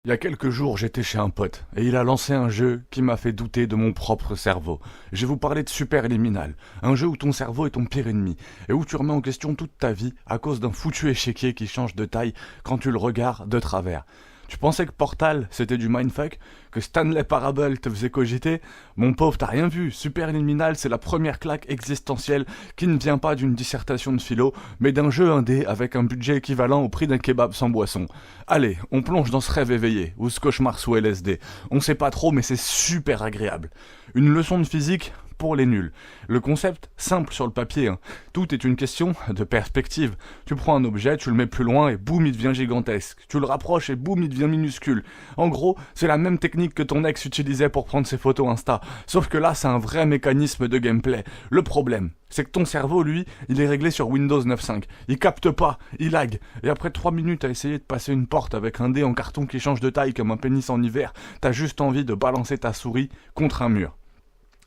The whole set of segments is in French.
Il y a quelques jours, j'étais chez un pote, et il a lancé un jeu qui m'a fait douter de mon propre cerveau. Je vais vous parler de Superliminal, un jeu où ton cerveau est ton pire ennemi, et où tu remets en question toute ta vie à cause d'un foutu échiquier qui change de taille quand tu le regardes de travers. Tu pensais que Portal, c'était du mindfuck? Que Stanley Parable te faisait cogiter? Mon pauvre, t'as rien vu. Superliminal, c'est la première claque existentielle qui ne vient pas d'une dissertation de philo, mais d'un jeu indé avec un budget équivalent au prix d'un kebab sans boisson. Allez, on plonge dans ce rêve éveillé, ou ce cauchemar sous LSD. On sait pas trop, mais c'est super agréable. Une leçon de physique pour les nuls. Le concept, simple sur le papier, hein. Tout est une question de perspective. Tu prends un objet, tu le mets plus loin et boum, il devient gigantesque. Tu le rapproches et boum, il devient minuscule. En gros, c'est la même technique que ton ex utilisait pour prendre ses photos Insta. Sauf que là, c'est un vrai mécanisme de gameplay. Le problème, c'est que ton cerveau, lui, il est réglé sur Windows 9.5. Il capte pas, il lag. Et après 3 minutes à essayer de passer une porte avec un dé en carton qui change de taille comme un pénis en hiver, t'as juste envie de balancer ta souris contre un mur.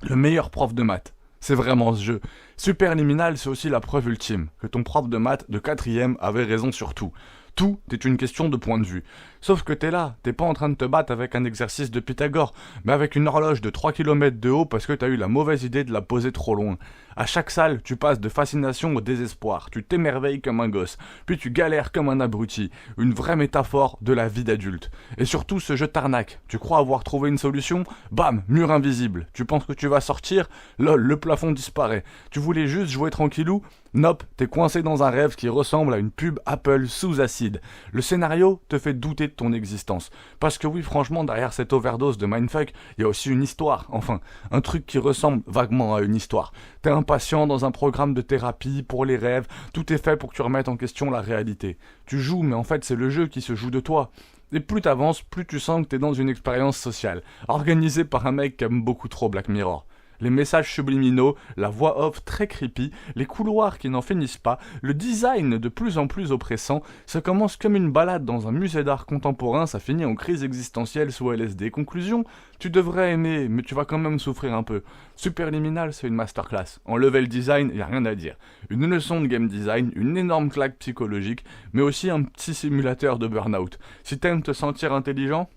Le meilleur prof de maths, c'est vraiment ce jeu. Superliminal, c'est aussi la preuve ultime que ton prof de maths de 4ème avait raison sur tout. Tout est une question de point de vue. Sauf que t'es là, t'es pas en train de te battre avec un exercice de Pythagore, mais avec une horloge de 3 km de haut parce que t'as eu la mauvaise idée de la poser trop loin. À chaque salle, tu passes de fascination au désespoir, tu t'émerveilles comme un gosse, puis tu galères comme un abruti, une vraie métaphore de la vie d'adulte. Et surtout, ce jeu t'arnaque. Tu crois avoir trouvé une solution? Bam, mur invisible. Tu penses que tu vas sortir? Lol, le plafond disparaît. Tu voulais juste jouer tranquillou? Nope, t'es coincé dans un rêve qui ressemble à une pub Apple sous acide. Le scénario te fait douter de ton existence. Parce que oui, franchement, derrière cette overdose de mindfuck, il y a aussi une histoire. Enfin, un truc qui ressemble vaguement à une histoire. T'es impatient dans un programme de thérapie pour les rêves, tout est fait pour que tu remettes en question la réalité. Tu joues, mais en fait, c'est le jeu qui se joue de toi. Et plus t'avances, plus tu sens que t'es dans une expérience sociale, organisée par un mec qui aime beaucoup trop Black Mirror. Les messages subliminaux, la voix off très creepy, les couloirs qui n'en finissent pas, le design de plus en plus oppressant, ça commence comme une balade dans un musée d'art contemporain, ça finit en crise existentielle sous LSD. Conclusion, tu devrais aimer, mais tu vas quand même souffrir un peu. Superliminal, c'est une masterclass. En level design, y a rien à dire. Une leçon de game design, une énorme claque psychologique, mais aussi un petit simulateur de burn-out. Si t'aimes te sentir intelligent,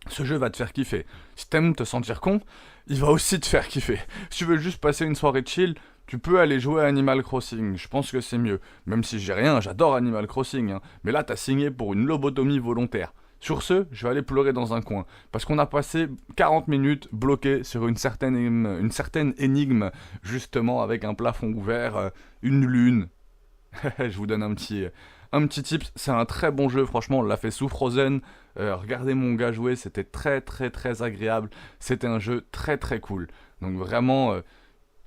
ce jeu va te faire kiffer. Si t'aimes te sentir con, il va aussi te faire kiffer. Si tu veux juste passer une soirée chill, tu peux aller jouer à Animal Crossing. Je pense que c'est mieux. Même si j'ai rien, j'adore Animal Crossing, hein. Mais là, t'as signé pour une lobotomie volontaire. Sur ce, je vais aller pleurer dans un coin. Parce qu'on a passé 40 minutes bloqués sur une certaine énigme, justement, avec un plafond ouvert, une lune. Je vous donne un petit tip, c'est un très bon jeu, franchement, on l'a fait sous Frozen. Regardez mon gars jouer, c'était très très très agréable. C'était un jeu très très cool. Donc vraiment,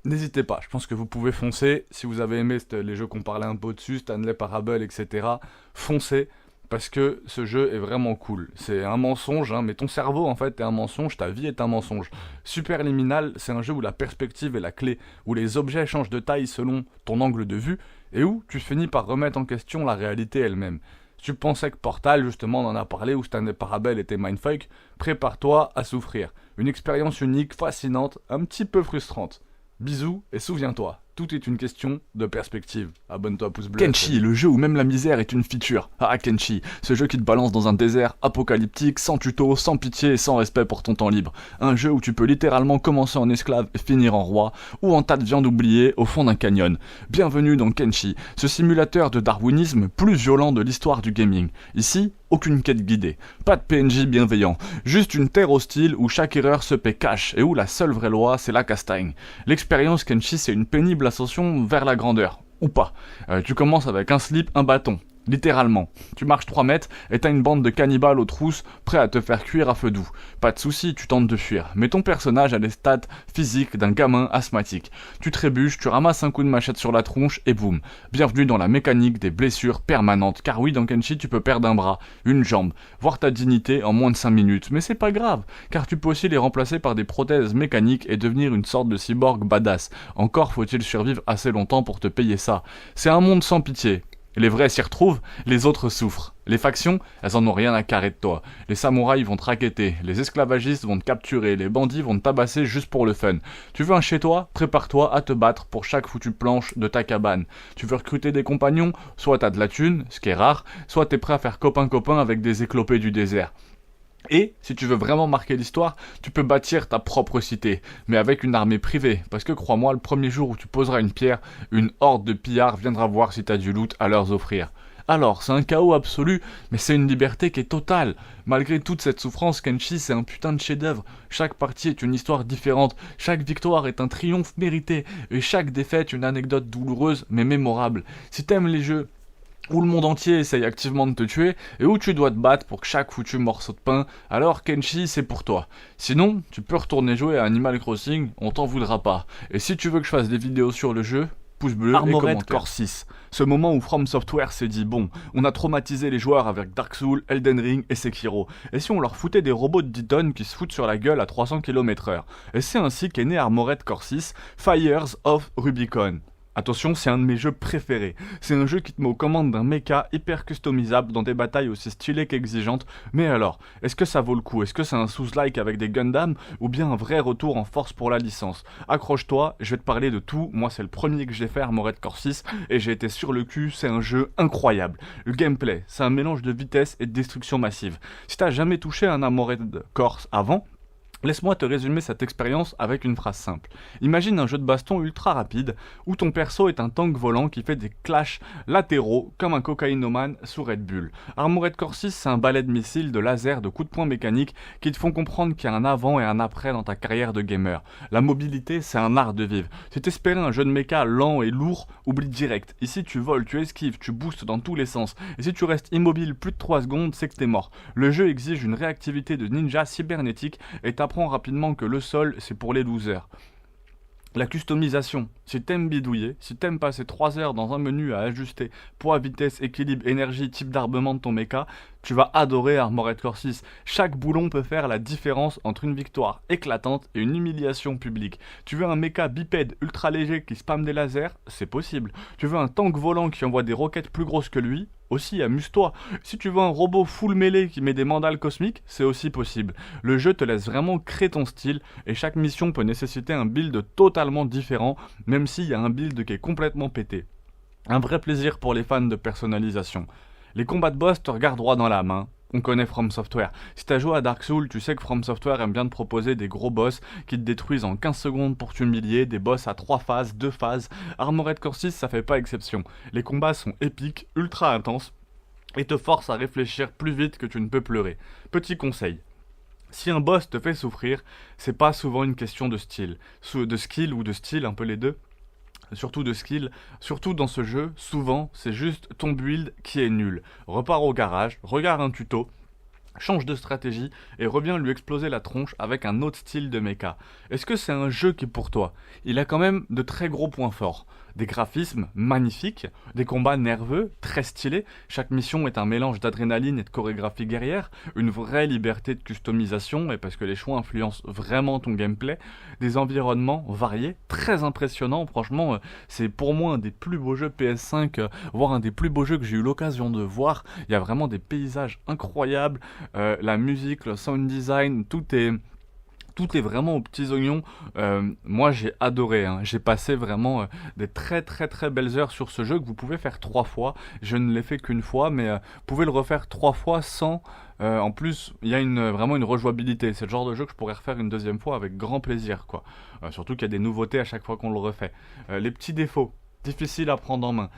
n'hésitez pas, je pense que vous pouvez foncer. Si vous avez aimé les jeux qu'on parlait un peu dessus, Stanley Parable, etc., foncez. Parce que ce jeu est vraiment cool. C'est un mensonge, hein, mais ton cerveau en fait est un mensonge, ta vie est un mensonge. Superliminal, c'est un jeu où la perspective est la clé, où les objets changent de taille selon ton angle de vue, et où tu finis par remettre en question la réalité elle-même. Si tu pensais que Portal, justement, on en a parlé, où Stanley Parable était mindfuck, prépare-toi à souffrir. Une expérience unique, fascinante, un petit peu frustrante. Bisous, et souviens-toi, tout est une question de perspective. Abonne-toi, pouce bleu. Kenshi, le jeu où même la misère est une feature. Ah, Kenshi, ce jeu qui te balance dans un désert apocalyptique, sans tuto, sans pitié et sans respect pour ton temps libre. Un jeu où tu peux littéralement commencer en esclave et finir en roi, ou en tas de viande oubliée au fond d'un canyon. Bienvenue dans Kenshi, ce simulateur de darwinisme plus violent de l'histoire du gaming. Ici, aucune quête guidée, pas de PNJ bienveillant, juste une terre hostile où chaque erreur se paie cash et où la seule vraie loi c'est la castagne. L'expérience Kenshi c'est une pénible ascension vers la grandeur, ou pas. Tu commences avec un slip, un bâton. Littéralement. Tu marches 3 mètres et t'as une bande de cannibales aux trousses prêts à te faire cuire à feu doux. Pas de soucis, tu tentes de fuir. Mais ton personnage a les stats physiques d'un gamin asthmatique. Tu trébuches, tu ramasses un coup de machette sur la tronche et boum. Bienvenue dans la mécanique des blessures permanentes. Car oui, dans Kenshi, tu peux perdre un bras, une jambe, voire ta dignité en moins de 5 minutes. Mais c'est pas grave, car tu peux aussi les remplacer par des prothèses mécaniques et devenir une sorte de cyborg badass. Encore faut-il survivre assez longtemps pour te payer ça. C'est un monde sans pitié. Les vrais s'y retrouvent, les autres souffrent. Les factions, elles en ont rien à carrer de toi. Les samouraïs vont te racketter, les esclavagistes vont te capturer, les bandits vont te tabasser juste pour le fun. Tu veux un chez-toi? Prépare-toi à te battre pour chaque foutue planche de ta cabane. Tu veux recruter des compagnons? Soit t'as de la thune, ce qui est rare, soit t'es prêt à faire copain-copain avec des éclopés du désert. Et, si tu veux vraiment marquer l'histoire, tu peux bâtir ta propre cité, mais avec une armée privée, parce que crois-moi, le premier jour où tu poseras une pierre, une horde de pillards viendra voir si t'as du loot à leur offrir. Alors, c'est un chaos absolu, mais c'est une liberté qui est totale. Malgré toute cette souffrance, Kenshi, c'est un putain de chef-d'œuvre. Chaque partie est une histoire différente, chaque victoire est un triomphe mérité, et chaque défaite une anecdote douloureuse mais mémorable. Si t'aimes les jeux où le monde entier essaye activement de te tuer, et où tu dois te battre pour chaque foutu morceau de pain, alors Kenshi, c'est pour toi. Sinon, tu peux retourner jouer à Animal Crossing, on t'en voudra pas. Et si tu veux que je fasse des vidéos sur le jeu, pouce bleu et commentaire. Core 6. Ce moment où From Software s'est dit, bon, on a traumatisé les joueurs avec Dark Souls, Elden Ring et Sekiro. Et si on leur foutait des robots de 10 tonnes qui se foutent sur la gueule à 300 km/h? Et c'est ainsi qu'est né Armored Core 6, Fires of Rubicon. Attention, c'est un de mes jeux préférés. C'est un jeu qui te met aux commandes d'un mecha hyper customisable dans des batailles aussi stylées qu'exigeantes. Mais alors, est-ce que ça vaut le coup? Est-ce que c'est un Souls-like avec des Gundam ou bien un vrai retour en force pour la licence? Accroche-toi, je vais te parler de tout. Moi, c'est le premier que j'ai fait, Armored Core 6, et j'ai été sur le cul, c'est un jeu incroyable. Le gameplay, c'est un mélange de vitesse et de destruction massive. Si t'as jamais touché un Armored Core avant, laisse-moi te résumer cette expérience avec une phrase simple. Imagine un jeu de baston ultra rapide où ton perso est un tank volant qui fait des clashs latéraux comme un cocaïnomane sous Red Bull. Armored Core 6, c'est un balai de missiles, de lasers, de coups de poing mécaniques qui te font comprendre qu'il y a un avant et un après dans ta carrière de gamer. La mobilité, c'est un art de vivre. Si t'espérais un jeu de méca lent et lourd, oublie direct. Ici, tu voles, tu esquives, tu boostes dans tous les sens. Et si tu restes immobile plus de 3 secondes, c'est que t'es mort. Le jeu exige une réactivité de ninja cybernétique et t'apprends rapidement que le sol, c'est pour les losers. La customisation, si t'aimes bidouiller, si t'aimes passer 3 heures dans un menu à ajuster poids, vitesse, équilibre, énergie, type d'armement de ton mecha, tu vas adorer Armored Core 6. Chaque boulon peut faire la différence entre une victoire éclatante et une humiliation publique. Tu veux un mecha bipède ultra léger qui spamme des lasers? C'est possible. Tu veux un tank volant qui envoie des roquettes plus grosses que lui? Aussi, amuse-toi. Si tu veux un robot full mêlée qui met des mandales cosmiques, c'est aussi possible. Le jeu te laisse vraiment créer ton style et chaque mission peut nécessiter un build totalement différent, même s'il y a un build qui est complètement pété. Un vrai plaisir pour les fans de personnalisation. Les combats de boss te regardent droit dans la main. On connaît From Software. Si t'as joué à Dark Souls, tu sais que From Software aime bien te proposer des gros boss qui te détruisent en 15 secondes pour t'humilier, des boss à 3 phases, 2 phases. Armored Core 6, ça fait pas exception. Les combats sont épiques, ultra intenses, et te forcent à réfléchir plus vite que tu ne peux pleurer. Petit conseil. Si un boss te fait souffrir, c'est pas souvent une question de style. De skill ou de style, un peu les deux. Surtout de skill, surtout dans ce jeu, souvent c'est juste ton build qui est nul. Repars au garage, regarde un tuto, change de stratégie et reviens lui exploser la tronche avec un autre style de mecha. Est-ce que c'est un jeu qui est pour toi? Il a quand même de très gros points forts. Des graphismes magnifiques, des combats nerveux, très stylés. Chaque mission est un mélange d'adrénaline et de chorégraphie guerrière, une vraie liberté de customisation, et parce que les choix influencent vraiment ton gameplay. Des environnements variés, très impressionnants. Franchement, c'est pour moi un des plus beaux jeux PS5, voire un des plus beaux jeux que j'ai eu l'occasion de voir. Il y a vraiment des paysages incroyables, la musique, le sound design, tout est vraiment aux petits oignons. Moi j'ai adoré, hein. J'ai passé vraiment des très très très belles heures sur ce jeu que vous pouvez faire 3 fois. Je ne l'ai fait qu'une fois, mais vous pouvez le refaire 3 fois sans... en plus, il y a vraiment une rejouabilité. C'est le genre de jeu que je pourrais refaire une deuxième fois avec grand plaisir, quoi. Surtout qu'il y a des nouveautés à chaque fois qu'on le refait. Les petits défauts, difficiles à prendre en main.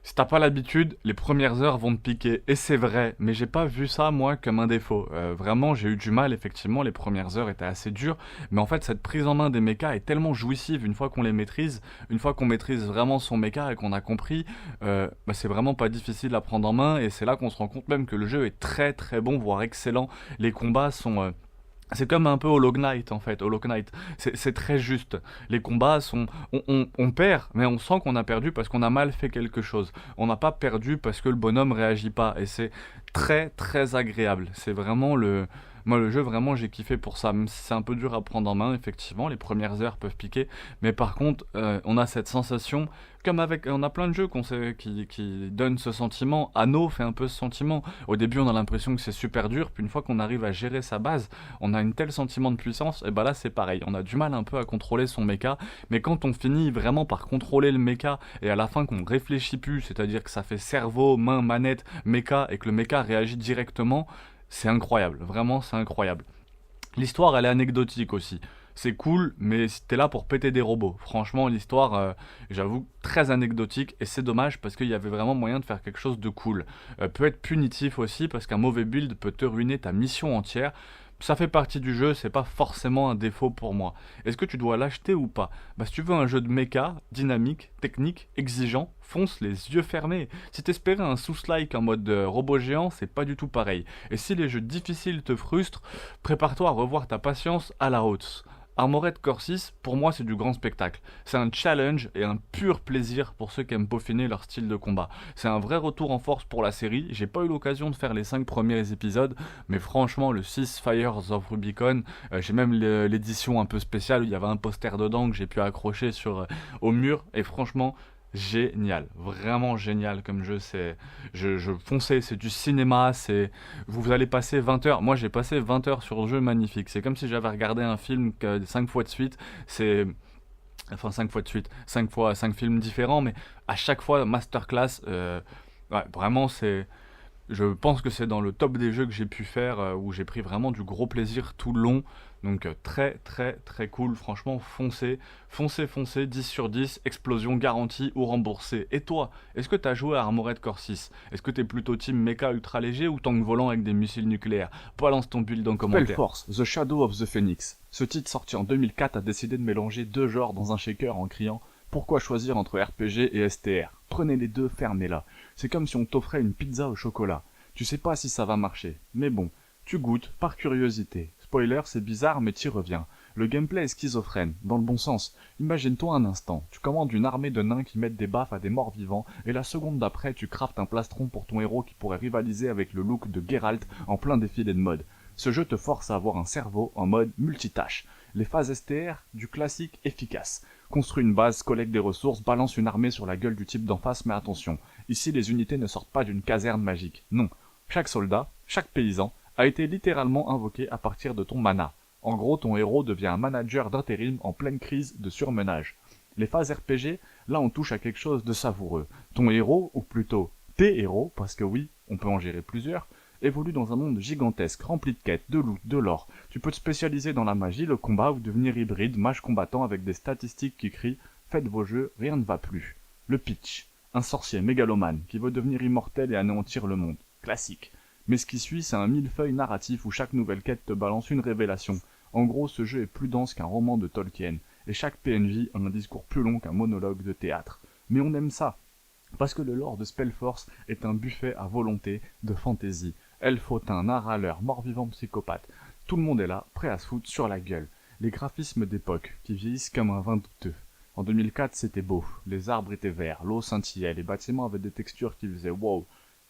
Si t'as pas l'habitude, les premières heures vont te piquer. Et c'est vrai, mais j'ai pas vu ça, moi, comme un défaut. Vraiment, j'ai eu du mal, effectivement, les premières heures étaient assez dures. Mais en fait, cette prise en main des mechas est tellement jouissive une fois qu'on les maîtrise. Une fois qu'on maîtrise vraiment son mecha et qu'on a compris, c'est vraiment pas difficile à prendre en main. Et c'est là qu'on se rend compte même que le jeu est très très bon, voire excellent. Les combats sont... c'est comme un peu Hollow Knight en fait, Hollow Knight. C'est très juste. Les combats sont... On perd, mais on sent qu'on a perdu parce qu'on a mal fait quelque chose. On n'a pas perdu parce que le bonhomme réagit pas. Et c'est très très agréable. C'est vraiment le... Moi, le jeu, vraiment, j'ai kiffé pour ça. Même si c'est un peu dur à prendre en main, effectivement, les premières heures peuvent piquer. Mais par contre, on a cette sensation, comme avec... On a plein de jeux qui donnent ce sentiment. Anno fait un peu ce sentiment. Au début, on a l'impression que c'est super dur. Puis une fois qu'on arrive à gérer sa base, on a un tel sentiment de puissance. Et bah là, c'est pareil. On a du mal un peu à contrôler son mecha. Mais quand on finit vraiment par contrôler le mecha, et à la fin qu'on réfléchit plus, c'est-à-dire que ça fait cerveau, main, manette, mecha, et que le mecha réagit directement... c'est incroyable, vraiment c'est incroyable. L'histoire, elle est anecdotique aussi. C'est cool, mais t'es là pour péter des robots. Franchement, l'histoire, j'avoue, très anecdotique, et c'est dommage parce qu'il y avait vraiment moyen de faire quelque chose de cool. Peut être punitif aussi parce qu'un mauvais build peut te ruiner ta mission entière. Ça fait partie du jeu, c'est pas forcément un défaut pour moi. Est-ce que tu dois l'acheter ou pas? Bah si tu veux un jeu de mecha, dynamique, technique, exigeant, fonce les yeux fermés. Si t'espérais un sous-like en mode robot géant, c'est pas du tout pareil. Et si les jeux difficiles te frustrent, prépare-toi à revoir ta patience à la hausse. Armored Core 6, pour moi, c'est du grand spectacle. C'est un challenge et un pur plaisir pour ceux qui aiment peaufiner leur style de combat. C'est un vrai retour en force pour la série. J'ai pas eu l'occasion de faire les 5 premiers épisodes, mais franchement, le 6 Fires of Rubicon, j'ai même l'édition un peu spéciale où il y avait un poster dedans que j'ai pu accrocher au mur, et franchement, génial, vraiment génial comme jeu. Foncez, c'est du cinéma, vous allez passer 20 heures. Moi j'ai passé 20 heures sur un jeu magnifique. C'est comme si j'avais regardé un film 5 fois de suite. Enfin 5 fois de suite, 5 films différents, mais à chaque fois masterclass. Ouais, vraiment je pense que c'est dans le top des jeux que j'ai pu faire, où j'ai pris vraiment du gros plaisir tout le long. Donc très très très cool, franchement foncez, 10 sur 10, explosion garantie ou remboursée. Et toi, est-ce que t'as joué à Armored Core 6? Est-ce que t'es plutôt team mecha ultra léger ou tank volant avec des missiles nucléaires? Balance ton build en commentaire. Spellforce, The Shadow of the Phoenix. Ce titre sorti en 2004 a décidé de mélanger deux genres dans un shaker en criant « Pourquoi choisir entre RPG et STR? Prenez les deux, fermez-la. » C'est comme si on t'offrait une pizza au chocolat. Tu sais pas si ça va marcher, mais bon, tu goûtes par curiosité. Spoiler, c'est bizarre, mais t'y reviens. Le gameplay est schizophrène, dans le bon sens. Imagine-toi un instant, tu commandes une armée de nains qui mettent des baffes à des morts vivants, et la seconde d'après, tu craftes un plastron pour ton héros qui pourrait rivaliser avec le look de Geralt en plein défilé de mode. Ce jeu te force à avoir un cerveau en mode multitâche. Les phases STR, du classique efficace. Construis une base, collecte des ressources, balance une armée sur la gueule du type d'en face, mais attention, ici les unités ne sortent pas d'une caserne magique. Non, chaque soldat, chaque paysan, a été littéralement invoqué à partir de ton mana. En gros, ton héros devient un manager d'intérim en pleine crise de surmenage. Les phases RPG, là on touche à quelque chose de savoureux. Ton héros, ou plutôt tes héros, parce que oui, on peut en gérer plusieurs, évolue dans un monde gigantesque, rempli de quêtes, de loot, de lore. Tu peux te spécialiser dans la magie, le combat ou devenir hybride, mage combattant avec des statistiques qui crient « Faites vos jeux, rien ne va plus ». Le pitch. Un sorcier mégalomane qui veut devenir immortel et anéantir le monde. Classique. Mais ce qui suit, c'est un millefeuille narratif où chaque nouvelle quête te balance une révélation. En gros, ce jeu est plus dense qu'un roman de Tolkien, et chaque PNJ a un discours plus long qu'un monologue de théâtre. Mais on aime ça, parce que le lore de Spellforce est un buffet à volonté de fantaisie. Elfautin, narraleur, mort-vivant psychopathe, tout le monde est là, prêt à se foutre sur la gueule. Les graphismes d'époque, qui vieillissent comme un vin douteux. En 2004, c'était beau, les arbres étaient verts, l'eau scintillait, les bâtiments avaient des textures qui faisaient wow.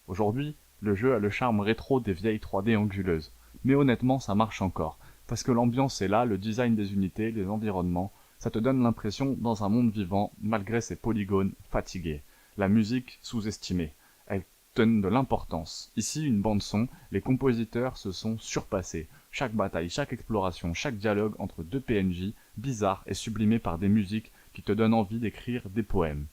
Aujourd'hui, le jeu a le charme rétro des vieilles 3D anguleuses. Mais honnêtement, ça marche encore. Parce que l'ambiance est là, le design des unités, les environnements, ça te donne l'impression dans un monde vivant, malgré ses polygones fatigués. La musique sous-estimée. Elle donne de l'importance. Ici, une bande-son, les compositeurs se sont surpassés. Chaque bataille, chaque exploration, chaque dialogue entre deux PNJ, bizarre et sublimé par des musiques qui te donnent envie d'écrire des poèmes.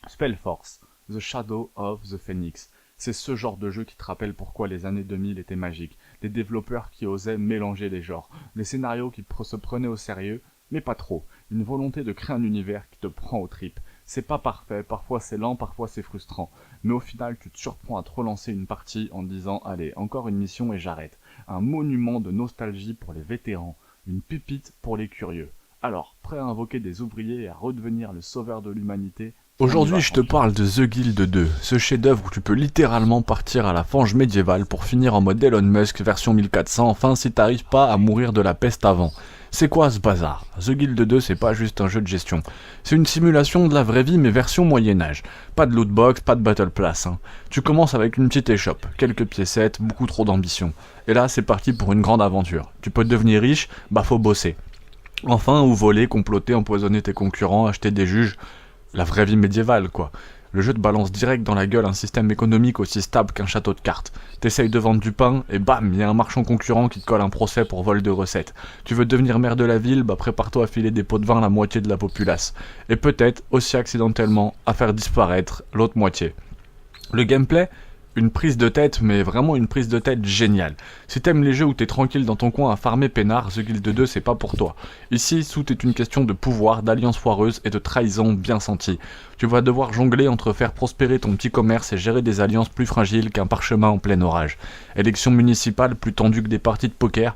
Spellforce, The Shadow of the Phoenix. C'est ce genre de jeu qui te rappelle pourquoi les années 2000 étaient magiques. Des développeurs qui osaient mélanger les genres. Des scénarios qui se prenaient au sérieux, mais pas trop. Une volonté de créer un univers qui te prend aux tripes. C'est pas parfait, parfois c'est lent, parfois c'est frustrant. Mais au final, tu te surprends à te relancer une partie en disant « Allez, encore une mission et j'arrête ». Un monument de nostalgie pour les vétérans. Une pépite pour les curieux. Alors, prêt à invoquer des ouvriers et à redevenir le sauveur de l'humanité? Aujourd'hui, je te parle de The Guild 2, ce chef-d'œuvre où tu peux littéralement partir à la fange médiévale pour finir en mode Elon Musk version 1400, enfin si t'arrives pas à mourir de la peste avant. C'est quoi ce bazar? The Guild 2, c'est pas juste un jeu de gestion. C'est une simulation de la vraie vie mais version Moyen-Âge. Pas de lootbox, pas de battle pass. Hein. Tu commences avec une petite échoppe, quelques piécettes, beaucoup trop d'ambition. Et là, c'est parti pour une grande aventure. Tu peux devenir riche, bah faut bosser. Enfin, ou voler, comploter, empoisonner tes concurrents, acheter des juges... La vraie vie médiévale, quoi. Le jeu te balance direct dans la gueule un système économique aussi stable qu'un château de cartes. T'essayes de vendre du pain, et bam, y a un marchand concurrent qui te colle un procès pour vol de recettes. Tu veux devenir maire de la ville, bah prépare-toi à filer des pots de vin à la moitié de la populace. Et peut-être, aussi accidentellement, à faire disparaître l'autre moitié. Le gameplay, Une prise de tête, mais vraiment une prise de tête géniale. Si t'aimes les jeux où t'es tranquille dans ton coin à farmer peinard, The Guild 2 c'est pas pour toi. Ici, tout est une question de pouvoir, d'alliance foireuse et de trahison bien sentie. Tu vas devoir jongler entre faire prospérer ton petit commerce et gérer des alliances plus fragiles qu'un parchemin en plein orage. Élections municipales plus tendues que des parties de poker.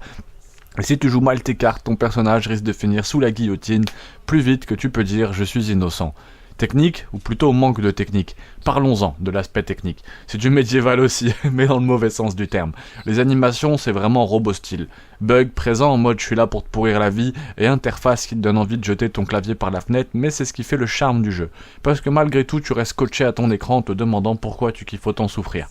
Et si tu joues mal tes cartes, ton personnage risque de finir sous la guillotine plus vite que tu peux dire « je suis innocent ». Technique, ou plutôt manque de technique. Parlons-en de l'aspect technique. C'est du médiéval aussi, mais dans le mauvais sens du terme. Les animations, c'est vraiment robot style. Bug présent en mode je suis là pour te pourrir la vie, et interface qui te donne envie de jeter ton clavier par la fenêtre, mais c'est ce qui fait le charme du jeu. Parce que malgré tout, tu restes scotché à ton écran en te demandant pourquoi tu kiffes autant souffrir.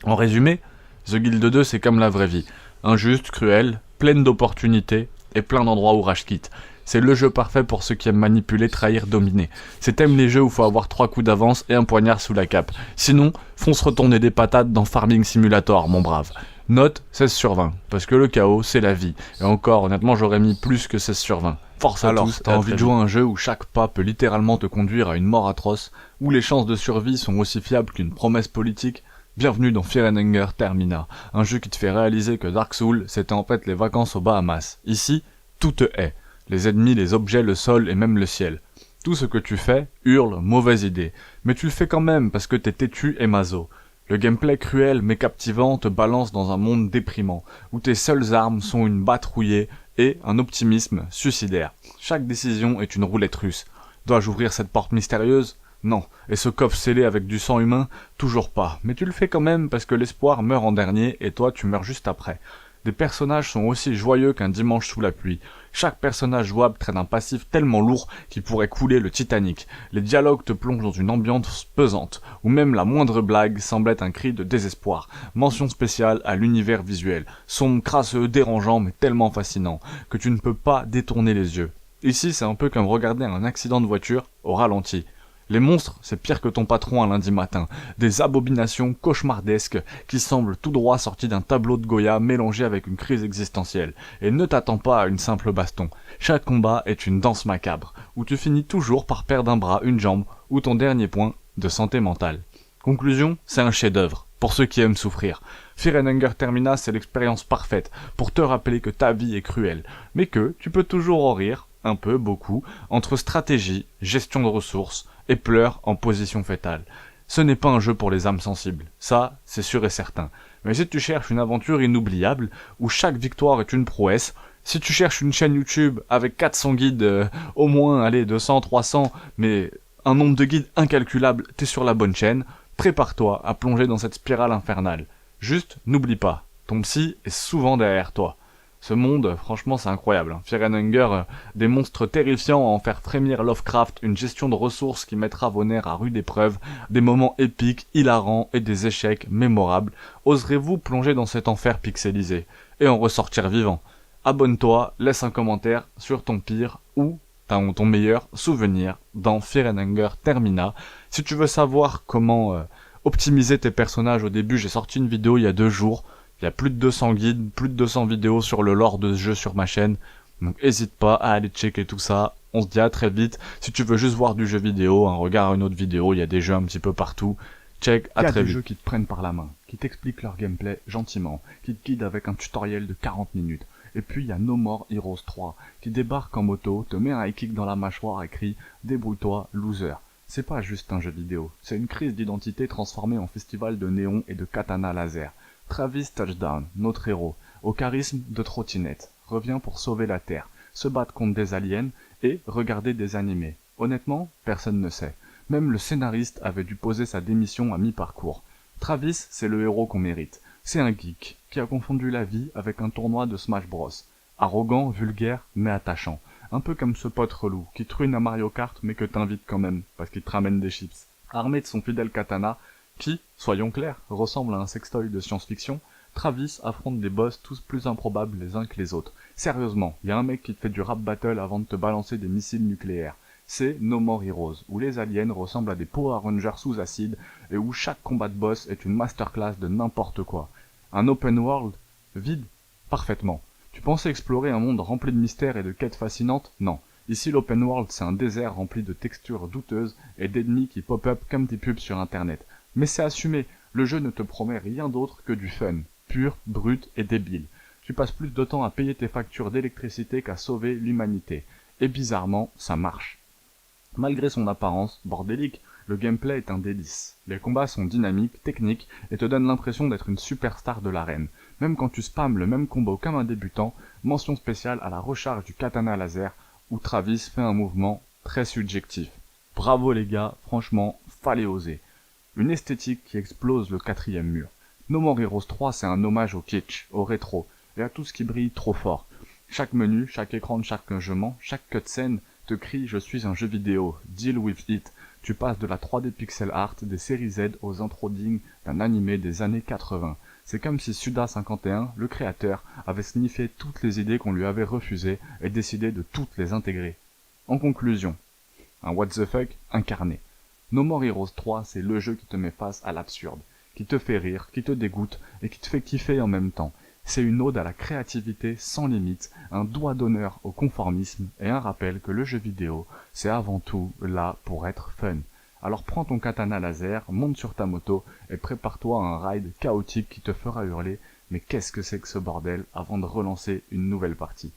En résumé, The Guild 2 c'est comme la vraie vie. Injuste, cruelle, pleine d'opportunités, et plein d'endroits où rage quitte. C'est le jeu parfait pour ceux qui aiment manipuler, trahir, dominer. C'est t'aimes les jeux où faut avoir 3 coups d'avance et un poignard sous la cape. Sinon, fonce retourner des patates dans Farming Simulator, mon brave. Note 16 sur 20, parce que le chaos, c'est la vie. Et encore, honnêtement, j'aurais mis plus que 16 sur 20. Force à tous, t'as envie de jouer à un jeu où chaque pas peut littéralement te conduire à une mort atroce, où les chances de survie sont aussi fiables qu'une promesse politique. Bienvenue dans Fear and Hunger Termina, un jeu qui te fait réaliser que Dark Souls, c'était en fait les vacances aux Bahamas. Ici, tout te hait. Les ennemis, les objets, le sol et même le ciel. Tout ce que tu fais, hurle, mauvaise idée. Mais tu le fais quand même parce que t'es têtu et maso. Le gameplay cruel mais captivant te balance dans un monde déprimant, où tes seules armes sont une batte rouillée et un optimisme suicidaire. Chaque décision est une roulette russe. Dois-je ouvrir cette porte mystérieuse ? Non. Et ce coffre scellé avec du sang humain ? Toujours pas. Mais tu le fais quand même parce que l'espoir meurt en dernier et toi tu meurs juste après. Des personnages sont aussi joyeux qu'un dimanche sous la pluie. Chaque personnage jouable traîne un passif tellement lourd qu'il pourrait couler le Titanic. Les dialogues te plongent dans une ambiance pesante, où même la moindre blague semble être un cri de désespoir. Mention spéciale à l'univers visuel, sombre, crasseux, dérangeant, mais tellement fascinant, que tu ne peux pas détourner les yeux. Ici, c'est un peu comme regarder un accident de voiture au ralenti. Les monstres, c'est pire que ton patron un lundi matin. Des abominations cauchemardesques qui semblent tout droit sorties d'un tableau de Goya mélangé avec une crise existentielle. Et ne t'attends pas à une simple baston. Chaque combat est une danse macabre, où tu finis toujours par perdre un bras, une jambe, ou ton dernier point de santé mentale. Conclusion, c'est un chef-d'œuvre, pour ceux qui aiment souffrir. Fear and Hunger Termina, c'est l'expérience parfaite, pour te rappeler que ta vie est cruelle, mais que tu peux toujours en rire, un peu, beaucoup, entre stratégie, gestion de ressources, et pleurs en position fétale. Ce n'est pas un jeu pour les âmes sensibles, ça, c'est sûr et certain. Mais si tu cherches une aventure inoubliable, où chaque victoire est une prouesse, si tu cherches une chaîne YouTube avec 400 guides, au moins, allez, 200, 300, mais un nombre de guides incalculable, t'es sur la bonne chaîne, prépare-toi à plonger dans cette spirale infernale. Juste, n'oublie pas, ton psy est souvent derrière toi. Ce monde, franchement, c'est incroyable. Fear and Hunger, des monstres terrifiants à en faire frémir Lovecraft, une gestion de ressources qui mettra vos nerfs à rude épreuve, des moments épiques, hilarants et des échecs mémorables. Oserez-vous plonger dans cet enfer pixelisé et en ressortir vivant? Abonne-toi, laisse un commentaire sur ton pire ou ton meilleur souvenir dans Fear and Hunger Termina. Si tu veux savoir comment optimiser tes personnages au début, j'ai sorti une vidéo il y a 2 jours. Il y a plus de 200 guides, plus de 200 vidéos sur le lore de ce jeu sur ma chaîne. Donc n'hésite pas à aller checker tout ça. On se dit à très vite. Si tu veux juste voir du jeu vidéo, un regard à une autre vidéo, il y a des jeux un petit peu partout. Check, à très vite. Il y a des jeux qui te prennent par la main, qui t'expliquent leur gameplay gentiment, qui te guident avec un tutoriel de 40 minutes. Et puis il y a No More Heroes 3, qui débarque en moto, te met un high kick dans la mâchoire et crie « Débrouille-toi, loser ». C'est pas juste un jeu vidéo, c'est une crise d'identité transformée en festival de néon et de katana laser. Travis Touchdown, notre héros, au charisme de trottinette, revient pour sauver la Terre, se battre contre des aliens et regarder des animés. Honnêtement, personne ne sait. Même le scénariste avait dû poser sa démission à mi-parcours. Travis, c'est le héros qu'on mérite. C'est un geek qui a confondu la vie avec un tournoi de Smash Bros. Arrogant, vulgaire, mais attachant. Un peu comme ce pote relou qui truine à Mario Kart mais que t'invites quand même parce qu'il te ramène des chips. Armé de son fidèle katana, qui, soyons clairs, ressemble à un sextoy de science-fiction, Travis affronte des boss tous plus improbables les uns que les autres. Sérieusement, y a un mec qui te fait du rap battle avant de te balancer des missiles nucléaires. C'est No More Heroes, où les aliens ressemblent à des Power Rangers sous acide et où chaque combat de boss est une masterclass de n'importe quoi. Un open world vide? Parfaitement. Tu pensais explorer un monde rempli de mystères et de quêtes fascinantes? Non. Ici, l'open world, c'est un désert rempli de textures douteuses et d'ennemis qui pop-up comme des pubs sur internet. Mais c'est assumé, Le jeu ne te promet rien d'autre que du fun, pur, brut et débile. Tu passes plus de temps à payer tes factures d'électricité qu'à sauver l'humanité. Et bizarrement, ça marche. Malgré son apparence bordélique, le gameplay est un délice. Les combats sont dynamiques, techniques, et te donnent l'impression d'être une superstar de l'arène. Même quand tu spammes le même combo comme un débutant, mention spéciale à la recharge du katana laser, où Travis fait un mouvement très subjectif. Bravo les gars, franchement, fallait oser. Une esthétique qui explose le quatrième mur. No More Heroes 3, c'est un hommage au kitsch, au rétro, et à tout ce qui brille trop fort. Chaque menu, chaque écran de chargement, chaque cutscene te crie « Je suis un jeu vidéo, deal with it ». Tu passes de la 3D pixel art des séries Z aux intros dignes d'un animé des années 80. C'est comme si Suda51, le créateur, avait sniffé toutes les idées qu'on lui avait refusées et décidé de toutes les intégrer. En conclusion, un what the fuck incarné. No More Heroes 3, c'est le jeu qui te met face à l'absurde, qui te fait rire, qui te dégoûte et qui te fait kiffer en même temps. C'est une ode à la créativité sans limite, un doigt d'honneur au conformisme et un rappel que le jeu vidéo, c'est avant tout là pour être fun. Alors prends ton katana laser, monte sur ta moto et prépare-toi à un ride chaotique qui te fera hurler « Mais qu'est-ce que c'est que ce bordel ?» avant de relancer une nouvelle partie.